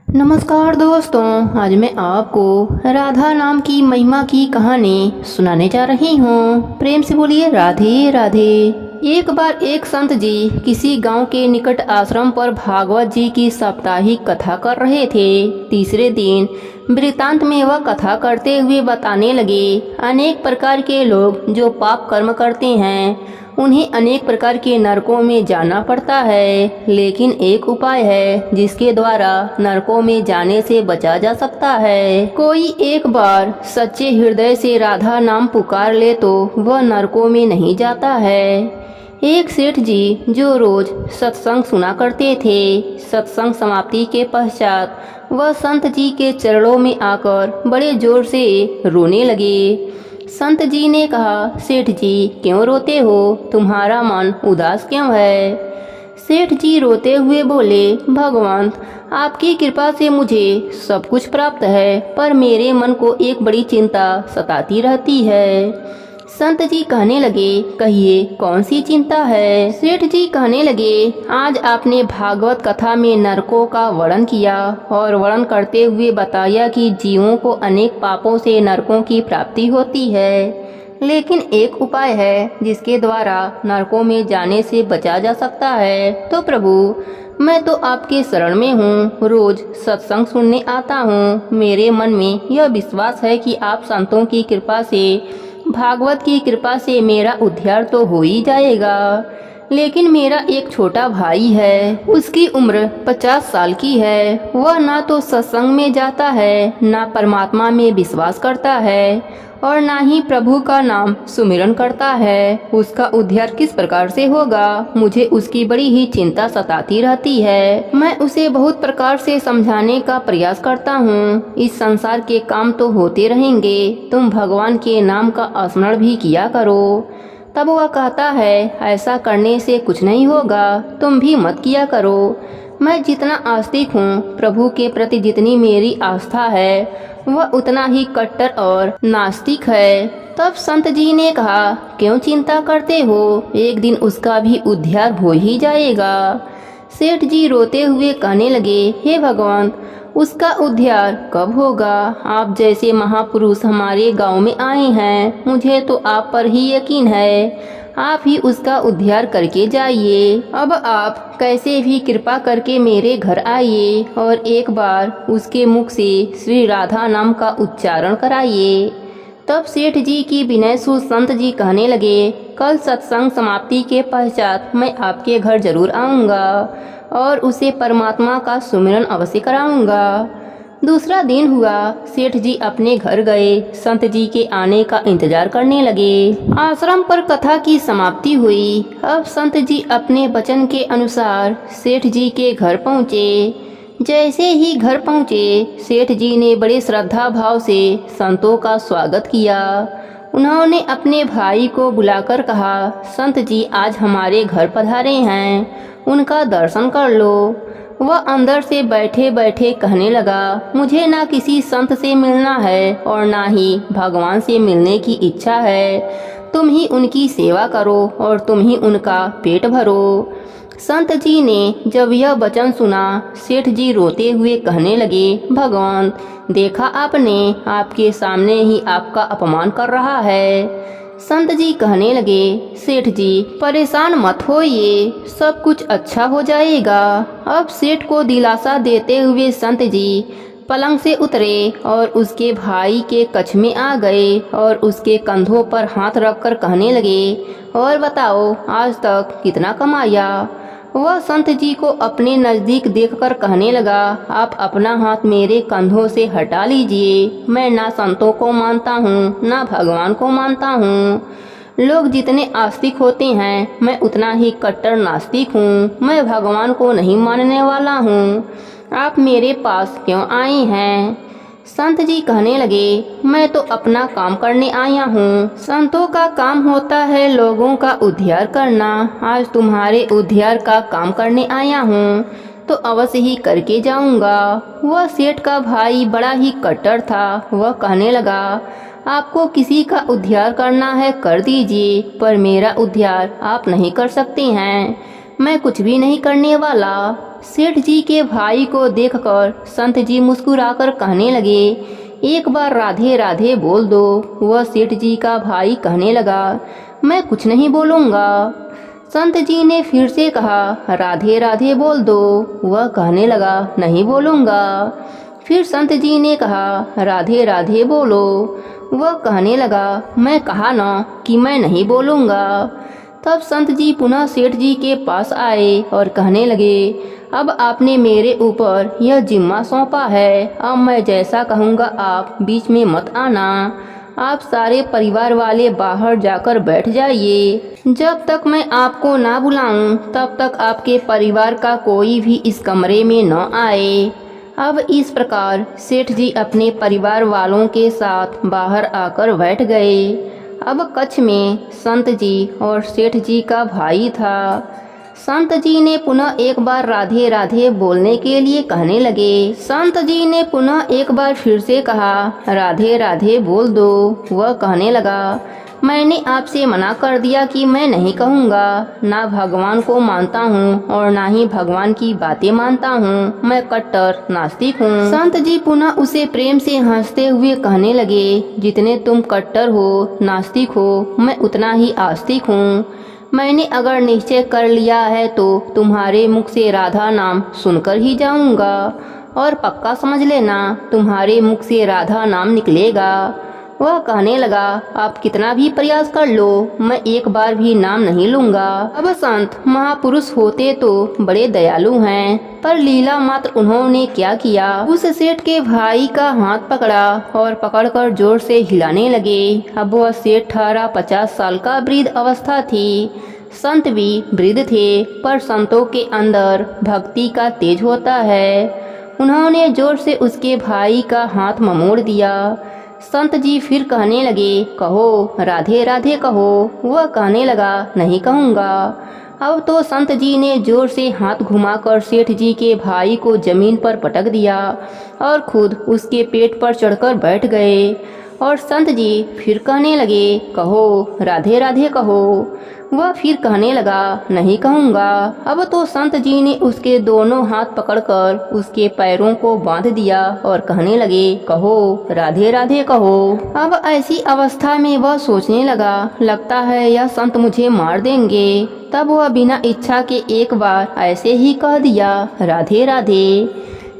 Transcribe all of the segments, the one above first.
नमस्कार दोस्तों, आज मैं आपको राधा नाम की महिमा की कहानी सुनाने जा रही हूँ। प्रेम से बोलिए राधे राधे। एक बार एक संत जी किसी गांव के निकट आश्रम पर भागवत जी की साप्ताहिक कथा कर रहे थे। तीसरे दिन वृत्तांत में वह कथा करते हुए बताने लगे, अनेक प्रकार के लोग जो पाप कर्म करते हैं उन्हें अनेक प्रकार के नरकों में जाना पड़ता है, लेकिन एक उपाय है जिसके द्वारा नरकों में जाने से बचा जा सकता है। कोई एक बार सच्चे हृदय से राधा नाम पुकार ले तो वह नरकों में नहीं जाता है। एक सेठ जी जो रोज सत्संग सुना करते थे, सत्संग समाप्ति के पश्चात वह संत जी के चरणों में आकर बड़े जोर से रोने लगे। संत जी ने कहा, सेठ जी क्यों रोते हो, तुम्हारा मन उदास क्यों है। सेठ जी रोते हुए बोले, भगवान आपकी कृपा से मुझे सब कुछ प्राप्त है, पर मेरे मन को एक बड़ी चिंता सताती रहती है। संत जी कहने लगे, कहिए कौन सी चिंता है। सेठ जी कहने लगे, आज आपने भागवत कथा में नरकों का वर्णन किया और वर्णन करते हुए बताया कि जीवों को अनेक पापों से नरकों की प्राप्ति होती है, लेकिन एक उपाय है जिसके द्वारा नरकों में जाने से बचा जा सकता है। तो प्रभु मैं तो आपके शरण में हूँ, रोज सत्संग सुनने आता हूँ। मेरे मन में यह विश्वास है कि आप संतों की कृपा से, भागवत की कृपा से मेरा उद्धार तो हो ही जाएगा, लेकिन मेरा एक छोटा भाई है, उसकी उम्र 50 साल की है। वह ना तो सत्संग में जाता है, ना परमात्मा में विश्वास करता है और ना ही प्रभु का नाम सुमिरन करता है। उसका उद्धार किस प्रकार से होगा, मुझे उसकी बड़ी ही चिंता सताती रहती है। मैं उसे बहुत प्रकार से समझाने का प्रयास करता हूँ। इस संसार के काम तो होते रहेंगे, तुम भगवान के नाम का स्मरण भी किया करो। तब वह कहता है, ऐसा करने से कुछ नहीं होगा, तुम भी मत किया करो। मैं जितना आस्तिक हूँ, प्रभु के प्रति जितनी मेरी आस्था है वह उतना ही कट्टर और नास्तिक है। तब संत जी ने कहा, क्यों चिंता करते हो, एक दिन उसका भी उद्धार हो ही जाएगा। सेठ जी रोते हुए कहने लगे, हे भगवान उसका उद्धार कब होगा। आप जैसे महापुरुष हमारे गांव में आए हैं, मुझे तो आप पर ही यकीन है, आप ही उसका उद्धार करके जाइए। अब आप कैसे भी कृपा करके मेरे घर आइए और एक बार उसके मुख से श्री राधा नाम का उच्चारण कराइए। तब सेठ जी की विनय सुन संत जी कहने लगे, कल सत्संग समाप्ति के पश्चात मैं आपके घर जरूर आऊँगा और उसे परमात्मा का सुमिरन अवश्य कराऊंगा। दूसरा दिन हुआ, सेठ जी अपने घर गए, संत जी के आने का इंतजार करने लगे। आश्रम पर कथा की समाप्ति हुई। अब संत जी अपने वचन के अनुसार सेठ जी के घर पहुँचे। जैसे ही घर पहुँचे, सेठ जी ने बड़े श्रद्धा भाव से संतों का स्वागत किया। उन्होंने अपने भाई को बुलाकर कहा, संत जी आज हमारे घर पधारे हैं, उनका दर्शन कर लो। वह अंदर से बैठे बैठे कहने लगा, मुझे ना किसी संत से मिलना है और ना ही भगवान से मिलने की इच्छा है। तुम ही उनकी सेवा करो और तुम ही उनका पेट भरो। संत जी ने जब यह वचन सुना, सेठ जी रोते हुए कहने लगे, भगवान देखा आपने, आपके सामने ही आपका अपमान कर रहा है। संत जी कहने लगे, सेठ जी परेशान मत होइए, सब कुछ अच्छा हो जाएगा। अब सेठ को दिलासा देते हुए संत जी पलंग से उतरे और उसके भाई के कक्ष में आ गए और उसके कंधों पर हाथ रखकर कहने लगे, और बताओ आज तक कितना कमाया। वह संत जी को अपने नज़दीक देखकर कहने लगा, आप अपना हाथ मेरे कंधों से हटा लीजिए। मैं ना संतों को मानता हूँ ना भगवान को मानता हूँ। लोग जितने आस्तिक होते हैं, मैं उतना ही कट्टर नास्तिक हूँ। मैं भगवान को नहीं मानने वाला हूँ। आप मेरे पास क्यों आए हैं। संत जी कहने लगे, मैं तो अपना काम करने आया हूँ। संतों का काम होता है लोगों का उद्धार करना। आज तुम्हारे उद्धार का काम करने आया हूँ तो अवश्य ही करके जाऊँगा। वह सेठ का भाई बड़ा ही कट्टर था। वह कहने लगा, आपको किसी का उद्धार करना है कर दीजिए, पर मेरा उद्धार आप नहीं कर सकते हैं। मैं कुछ भी नहीं करने वाला। सेठ जी के भाई को देखकर संत जी मुस्कुराकर कहने लगे, एक बार राधे राधे बोल दो। वह सेठ जी का भाई कहने लगा, मैं कुछ नहीं बोलूँगा। संत जी ने फिर से कहा, राधे राधे बोल दो। वह कहने लगा, नहीं बोलूँगा। फिर संत जी ने कहा, राधे राधे बोलो। वह कहने लगा, मैं कहा ना कि मैं नहीं बोलूँगा। तब संत जी पुनः सेठ जी के पास आए और कहने लगे, अब आपने मेरे ऊपर यह जिम्मा सौंपा है, अब मैं जैसा कहूँगा आप बीच में मत आना। आप सारे परिवार वाले बाहर जाकर बैठ जाइए। जब तक मैं आपको ना बुलाऊं तब तक आपके परिवार का कोई भी इस कमरे में न आए। अब इस प्रकार सेठ जी अपने परिवार वालों के साथ बाहर आकर बैठ गए। अब कक्ष में संत जी और सेठ जी का भाई था। संत जी ने पुनः एक बार राधे राधे बोलने के लिए कहने लगे। संत जी ने पुनः एक बार फिर से कहा, राधे राधे बोल दो। वह कहने लगा, मैंने आपसे मना कर दिया कि मैं नहीं कहूँगा। ना भगवान को मानता हूँ और ना ही भगवान की बातें मानता हूँ। मैं कट्टर नास्तिक हूँ। संत जी पुनः उसे प्रेम से हंसते हुए कहने लगे, जितने तुम कट्टर हो, नास्तिक हो, मैं उतना ही आस्तिक हूँ। मैंने अगर निश्चय कर लिया है तो तुम्हारे मुख से राधा नाम सुनकर ही जाऊँगा, और पक्का समझ लेना तुम्हारे मुख से राधा नाम निकलेगा। वह कहने लगा, आप कितना भी प्रयास कर लो, मैं एक बार भी नाम नहीं लूँगा। अब संत महापुरुष होते तो बड़े दयालु हैं, पर लीला मात्र उन्होंने क्या किया, उस सेठ के भाई का हाथ पकड़ा और पकड़कर जोर से हिलाने लगे। अब वह सेठ 18-50 साल का वृद्ध अवस्था थी। संत भी वृद्ध थे, पर संतों के अंदर भक्ति का तेज होता है। उन्होंने जोर से उसके भाई का हाथ ममोड़ दिया। संत जी फिर कहने लगे, कहो राधे राधे कहो। वह कहने लगा, नहीं कहूँगा। अब तो संत जी ने जोर से हाथ घुमाकर सेठ जी के भाई को जमीन पर पटक दिया और खुद उसके पेट पर चढ़कर बैठ गए। और संत जी फिर कहने लगे, कहो राधे राधे कहो। वह फिर कहने लगा, नहीं कहूँगा। अब तो संत जी ने उसके दोनों हाथ पकड़कर उसके पैरों को बांध दिया और कहने लगे, कहो राधे राधे कहो। अब ऐसी अवस्था में वह सोचने लगा, लगता है यह संत मुझे मार देंगे। तब वह बिना इच्छा के एक बार ऐसे ही कह दिया, राधे राधे।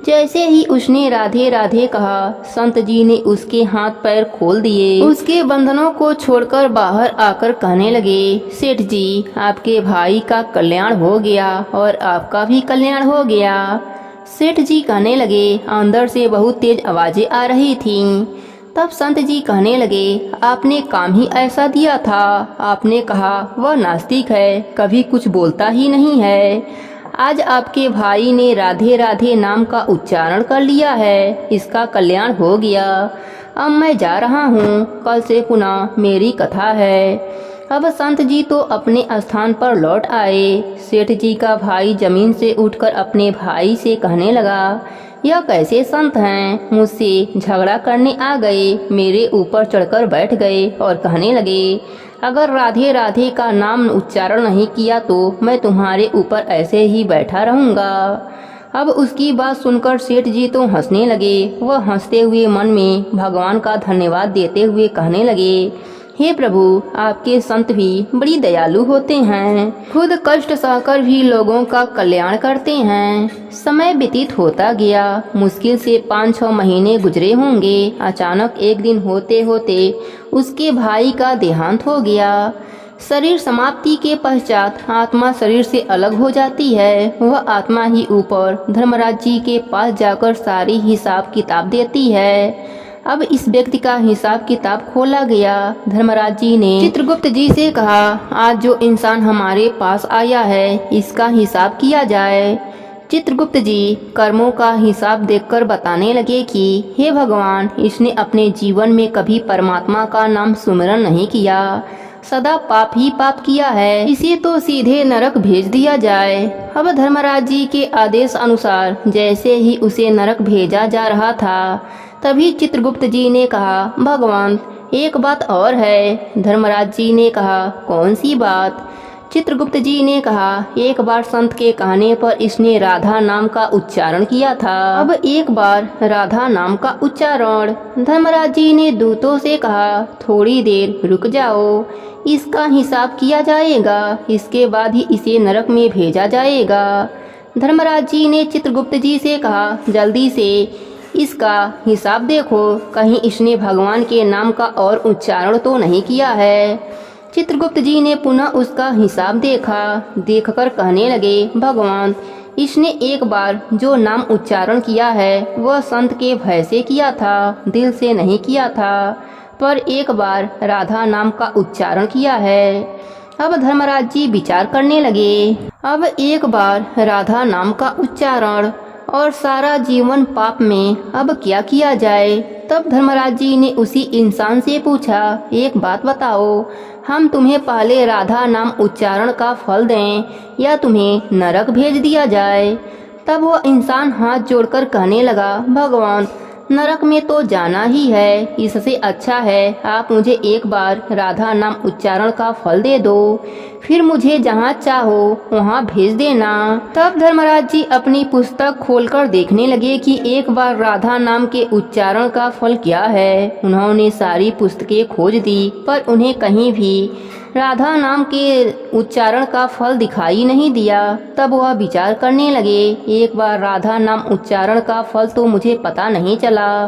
जैसे ही उसने राधे राधे कहा, संत जी ने उसके हाथ पैर खोल दिए। उसके बंधनों को छोड़कर बाहर आकर कहने लगे, सेठ जी आपके भाई का कल्याण हो गया और आपका भी कल्याण हो गया। सेठ जी कहने लगे, अंदर से बहुत तेज आवाजें आ रही थीं। तब संत जी कहने लगे, आपने काम ही ऐसा दिया था। आपने कहा वह नास्तिक है, कभी कुछ बोलता ही नहीं है। आज आपके भाई ने राधे राधे नाम का उच्चारण कर लिया है, इसका कल्याण हो गया। अब मैं जा रहा हूँ, कल से पुनः मेरी कथा है। अब संत जी तो अपने स्थान पर लौट आए। सेठ जी का भाई जमीन से उठकर अपने भाई से कहने लगा, यह कैसे संत हैं, मुझसे झगड़ा करने आ गए, मेरे ऊपर चढ़कर बैठ गए और कहने लगे, अगर राधे राधे का नाम उच्चारण नहीं किया तो मैं तुम्हारे ऊपर ऐसे ही बैठा रहूँगा। अब उसकी बात सुनकर सेठ जी तो हंसने लगे। वह हंसते हुए मन में भगवान का धन्यवाद देते हुए कहने लगे, हे प्रभु, आपके संत भी बड़ी दयालु होते हैं, खुद कष्ट सहकर भी लोगों का कल्याण करते हैं। समय व्यतीत होता गया। मुश्किल से 5-6 महीने गुजरे होंगे। अचानक एक दिन होते होते उसके भाई का देहांत हो गया। शरीर समाप्ति के पश्चात आत्मा शरीर से अलग हो जाती है। वह आत्मा ही ऊपर धर्मराज जी के पास जाकर सारी हिसाब किताब देती है। अब इस व्यक्ति का हिसाब किताब खोला गया। धर्मराज जी ने चित्रगुप्त जी से कहा, आज जो इंसान हमारे पास आया है इसका हिसाब किया जाए। चित्रगुप्त जी कर्मों का हिसाब देखकर बताने लगे कि हे भगवान, इसने अपने जीवन में कभी परमात्मा का नाम सुमिरन नहीं किया, सदा पाप ही पाप किया है, इसे तो सीधे नरक भेज दिया जाए। अब धर्मराज जी के आदेश अनुसार जैसे ही उसे नरक भेजा जा रहा था, तभी चित्रगुप्त जी ने कहा, भगवान एक बात और है। धर्मराज जी ने कहा, कौन सी बात? चित्रगुप्त जी ने कहा, एक बार संत के कहने पर इसने राधा नाम का उच्चारण किया था। अब एक बार राधा नाम का उच्चारण। धर्मराज जी ने दूतों से कहा, थोड़ी देर रुक जाओ, इसका हिसाब किया जाएगा, इसके बाद ही इसे नरक में भेजा जाएगा। धर्मराज जी ने चित्रगुप्त जी से कहा, जल्दी से इसका हिसाब देखो, कहीं इसने भगवान के नाम का और उच्चारण तो नहीं किया है। चित्रगुप्त जी ने पुनः उसका हिसाब देखा। देखकर कहने लगे, भगवान, इसने एक बार जो नाम उच्चारण किया है वह संत के भय से किया था, दिल से नहीं किया था, पर एक बार राधा नाम का उच्चारण किया है। अब धर्मराज जी विचार करने लगे। अब एक बार राधा नाम का उच्चारण और सारा जीवन पाप में, अब क्या किया जाए। तब धर्मराज जी ने उसी इंसान से पूछा, एक बात बताओ, हम तुम्हें पहले राधा नाम उच्चारण का फल दें या तुम्हें नरक भेज दिया जाए। तब वह इंसान हाथ जोड़कर कहने लगा, भगवान, नरक में तो जाना ही है, इससे अच्छा है आप मुझे एक बार राधा नाम उच्चारण का फल दे दो, फिर मुझे जहाँ चाहो वहाँ भेज देना। तब धर्मराज जी अपनी पुस्तक खोलकर देखने लगे कि एक बार राधा नाम के उच्चारण का फल क्या है। उन्होंने सारी पुस्तकें खोज दी, पर उन्हें कहीं भी राधा नाम के उच्चारण का फल दिखाई नहीं दिया। तब वह विचार करने लगे, एक बार राधा नाम उच्चारण का फल तो मुझे पता नहीं चला।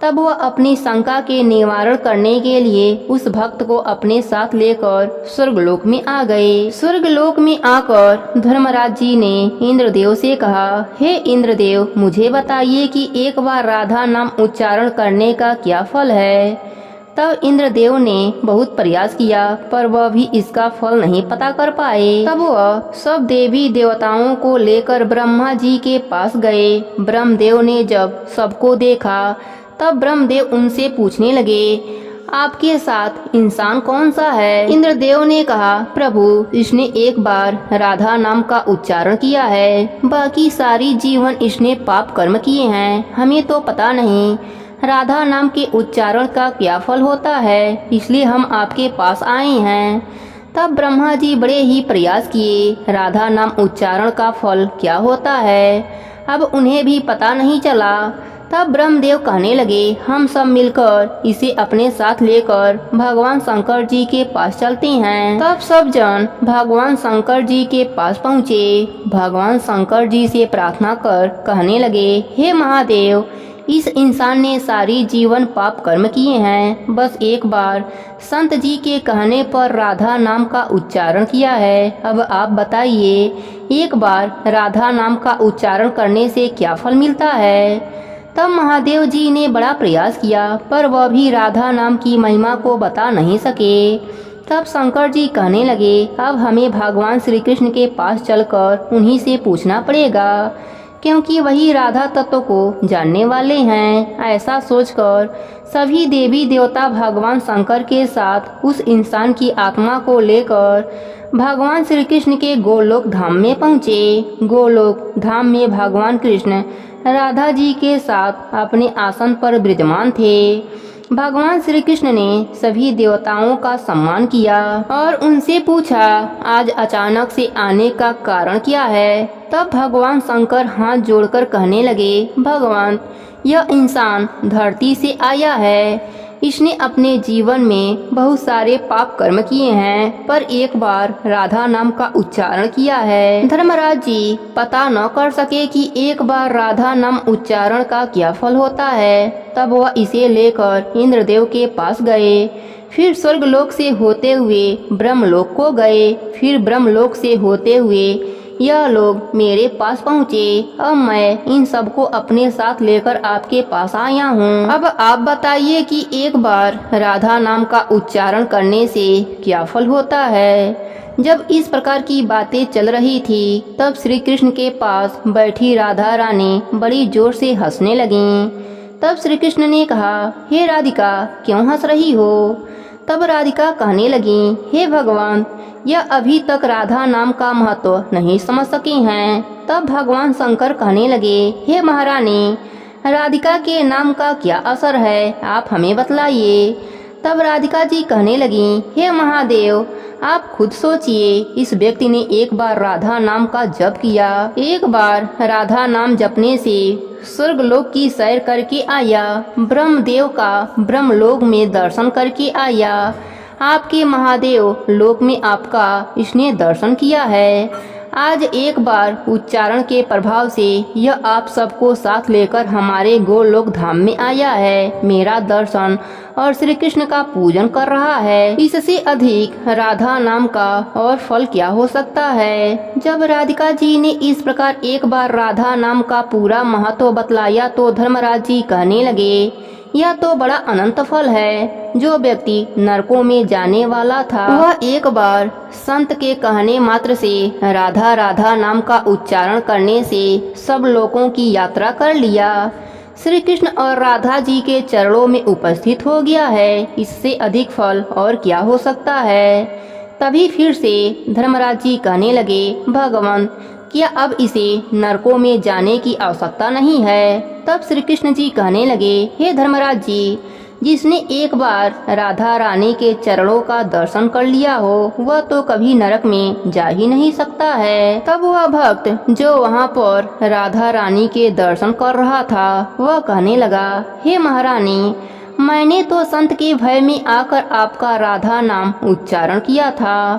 तब वह अपनी शंका के निवारण करने के लिए उस भक्त को अपने साथ लेकर स्वर्गलोक में आ गए। स्वर्गलोक में आकर धर्मराज जी ने इंद्रदेव से कहा, हे इंद्रदेव, मुझे बताइए कि एक बार राधा नाम उच्चारण करने का क्या फल है। तब इंद्रदेव ने बहुत प्रयास किया, पर वह भी इसका फल नहीं पता कर पाए। तब वह सब देवी देवताओं को लेकर ब्रह्मा जी के पास गए। ब्रह्मदेव ने जब सबको देखा, तब ब्रह्मदेव उनसे पूछने लगे, आपके साथ इंसान कौन सा है। इंद्रदेव ने कहा, प्रभु, इसने एक बार राधा नाम का उच्चारण किया है, बाकी सारी जीवन इसने पाप कर्म किए हैं, हमें तो पता नहीं राधा नाम के उच्चारण का क्या फल होता है, इसलिए हम आपके पास आए हैं। तब ब्रह्मा जी बड़े ही प्रयास किए, राधा नाम उच्चारण का फल क्या होता है, अब उन्हें भी पता नहीं चला। तब ब्रह्मदेव कहने लगे, हम सब मिलकर इसे अपने साथ लेकर भगवान शंकर जी के पास चलते हैं। तब सब जन भगवान शंकर जी के पास पहुँचे। भगवान शंकर जी से प्रार्थना कर कहने लगे, हे महादेव, इस इंसान ने सारी जीवन पाप कर्म किए हैं, बस एक बार संत जी के कहने पर राधा नाम का उच्चारण किया है। अब आप बताइए, एक बार राधा नाम का उच्चारण करने से क्या फल मिलता है। तब महादेव जी ने बड़ा प्रयास किया, पर वह भी राधा नाम की महिमा को बता नहीं सके। तब शंकर जी कहने लगे, अब हमें भगवान श्री कृष्ण के पास चलकर उन्हीं से पूछना पड़ेगा, क्योंकि वही राधा तत्व को जानने वाले हैं। ऐसा सोचकर सभी देवी देवता भगवान शंकर के साथ उस इंसान की आत्मा को लेकर भगवान श्री कृष्ण के गोलोक धाम में पहुँचे। गोलोक धाम में भगवान कृष्ण राधा जी के साथ अपने आसन पर विराजमान थे। भगवान श्री कृष्ण ने सभी देवताओं का सम्मान किया और उनसे पूछा, आज अचानक से आने का कारण क्या है। तब भगवान शंकर हाथ जोड़कर कहने लगे, भगवान, यह इंसान धरती से आया है, इसने अपने जीवन में बहुत सारे पाप कर्म किए हैं, पर एक बार राधा नाम का उच्चारण किया है। धर्मराज जी पता न कर सके कि एक बार राधा नाम उच्चारण का क्या फल होता है। तब वह इसे लेकर इंद्रदेव के पास गए, फिर स्वर्गलोक से होते हुए ब्रह्मलोक को गए, फिर ब्रह्मलोक से होते हुए यह लोग मेरे पास पहुँचे। अब मैं इन सबको अपने साथ लेकर आपके पास आया हूँ। अब आप बताइए कि एक बार राधा नाम का उच्चारण करने से क्या फल होता है। जब इस प्रकार की बातें चल रही थी, तब श्री कृष्ण के पास बैठी राधा रानी बड़ी जोर से हंसने लगीं। तब श्री कृष्ण ने कहा, हे राधिका, क्यों हंस रही हो। तब राधिका कहने लगी, हे भगवान, यह अभी तक राधा नाम का महत्व नहीं समझ सके हैं। तब भगवान शंकर कहने लगे, हे महारानी, राधिका के नाम का क्या असर है, आप हमें बतलाइए। तब राधिका जी कहने लगी, हे महादेव, आप खुद सोचिए, इस व्यक्ति ने एक बार राधा नाम का जप किया, एक बार राधा नाम जपने से स्वर्गलोक की सैर करके आया, ब्रह्मदेव का ब्रह्मलोक में दर्शन करके आया, आपके महादेव लोक में आपका इसने दर्शन किया है। आज एक बार उच्चारण के प्रभाव से यह आप सबको साथ लेकर हमारे गोलोक धाम में आया है, मेरा दर्शन और श्री कृष्ण का पूजन कर रहा है। इससे अधिक राधा नाम का और फल क्या हो सकता है। जब राधिका जी ने इस प्रकार एक बार राधा नाम का पूरा महत्व बतलाया तो धर्मराज जी कहने लगे, यह तो बड़ा अनंत फल है। जो व्यक्ति नरकों में जाने वाला था वह एक बार संत के कहने मात्र से राधा राधा नाम का उच्चारण करने से सब लोगों की यात्रा कर लिया, श्री कृष्ण और राधा जी के चरणों में उपस्थित हो गया है। इससे अधिक फल और क्या हो सकता है। तभी फिर से धर्मराज जी कहने लगे, भगवान क्या अब इसे नरकों में जाने की आवश्यकता नहीं है। तब श्री कृष्ण जी कहने लगे, हे धर्मराज जी, जिसने एक बार राधा रानी के चरणों का दर्शन कर लिया हो वह तो कभी नरक में जा ही नहीं सकता है। तब वह भक्त जो वहाँ पर राधा रानी के दर्शन कर रहा था वह कहने लगा, हे महारानी, मैंने तो संत के भय में आकर आपका राधा नाम उच्चारण किया था,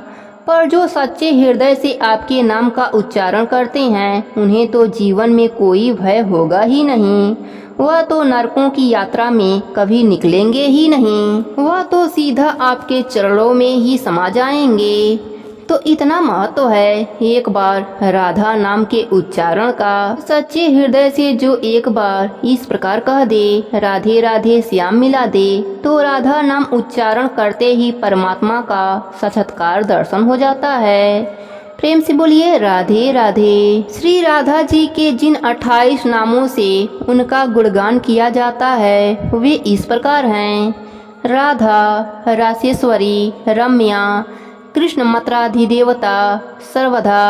पर जो सच्चे हृदय से आपके नाम का उच्चारण करते हैं उन्हें तो जीवन में कोई भय होगा ही नहीं। वह तो नरकों की यात्रा में कभी निकलेंगे ही नहीं, वह तो सीधा आपके चरणों में ही समा जाएंगे। तो इतना महत्व है एक बार राधा नाम के उच्चारण का। सच्चे हृदय से जो एक बार इस प्रकार कह दे, राधे राधे श्याम मिला दे, तो राधा नाम उच्चारण करते ही परमात्मा का साक्षात्कार दर्शन हो जाता है। प्रेम से बोलिए राधे राधे। श्री राधा जी के जिन 28 नामों से उनका गुणगान किया जाता है वे इस प्रकार हैं, राधा, रासेश्वरी, रम्या, कृष्ण मत्राधिदेवता, सर्वधा,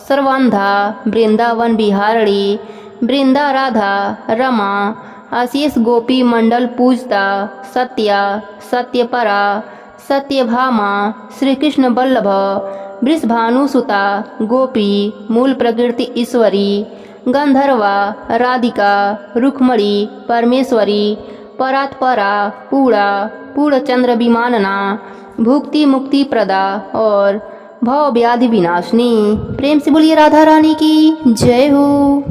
सर्वांधा, वृंदावन बिहारिणी, वृंदा राधा, रमा, आशीष गोपी मंडल पूजता, सत्या, सत्यपरा, सत्यभामा, श्री कृष्ण वल्लभ, वृषभानुसुता, गोपी, मूल प्रकृति ईश्वरी, गंधर्वा, राधिका, रुक्मणी, परमेश्वरी, परात्परा, पूरा, पूर्णचंद्र विमानना, भुक्ति मुक्ति प्रदा और भव व्याधि विनाशनी। प्रेम से बोलिए राधा रानी की जय हो।